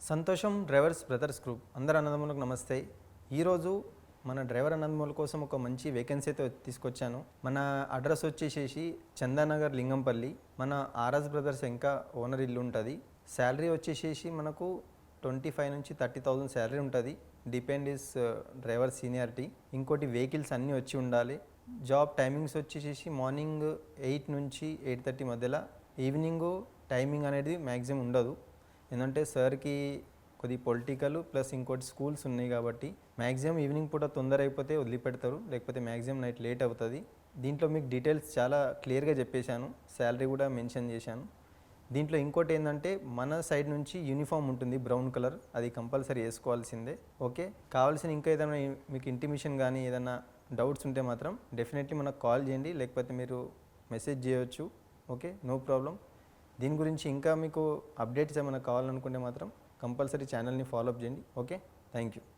సంతోషం drivers brothers group అందరు అన్నదమ్ములకు నమస్తే. ఈరోజు మన డ్రైవర్ అన్నదమ్ముల కోసం ఒక మంచి వేకెన్సీ అయితే తీసుకొచ్చాను. మన అడ్రస్ వచ్చేసేసి చందానగర్ లింగంపల్లి. మన ఆర్ఎస్ బ్రదర్స్ ఇంకా ఓనర్ ఇల్లు ఉంటుంది. శాలరీ వచ్చేసేసి మనకు 25 నుంచి 30,000 శాలరీ ఉంటుంది. Depend is driver seniority. ఇంకోటి వెహికల్స్ అన్నీ వచ్చి ఉండాలి. జాబ్ టైమింగ్స్ వచ్చేసేసి మార్నింగ్ 8 నుంచి 8:30 మధ్యలో. ఈవినింగ్ టైమింగ్ అనేది మ్యాక్సిమం ఉండదు. ఎందుకంటే సార్కి కొద్ది పొలిటికల్ ప్లస్ ఇంకోటి స్కూల్స్ ఉన్నాయి కాబట్టి మ్యాక్సిమం ఈవినింగ్ పూట తొందర అయిపోతే వదిలిపెడతారు, లేకపోతే మ్యాక్సిమం నైట్ లేట్ అవుతుంది. దీంట్లో మీకు డీటెయిల్స్ చాలా క్లియర్గా చెప్పేశాను, శాలరీ కూడా మెన్షన్ చేశాను. దీంట్లో ఇంకోటి ఏంటంటే మన సైడ్ నుంచి యూనిఫామ్ ఉంటుంది బ్రౌన్ కలర్, అది కంపల్సరీ వేసుకోవాల్సిందే. ఓకే, కావాల్సిన ఇంకా ఏదైనా మీకు ఇంటిమేషన్ కానీ ఏదైనా డౌట్స్ ఉంటే మాత్రం డెఫినెట్లీ మనకు కాల్ చేయండి, లేకపోతే మీరు మెసేజ్ చేయవచ్చు. Okay, no problem. దీని గురించి ఇంకా మీకు అప్డేట్స్ ఏమైనా కావాలనుకుంటే మాత్రం కంపల్సరీ ఛానల్ని ఫాలో అప్ చేయండి. Okay, thank you.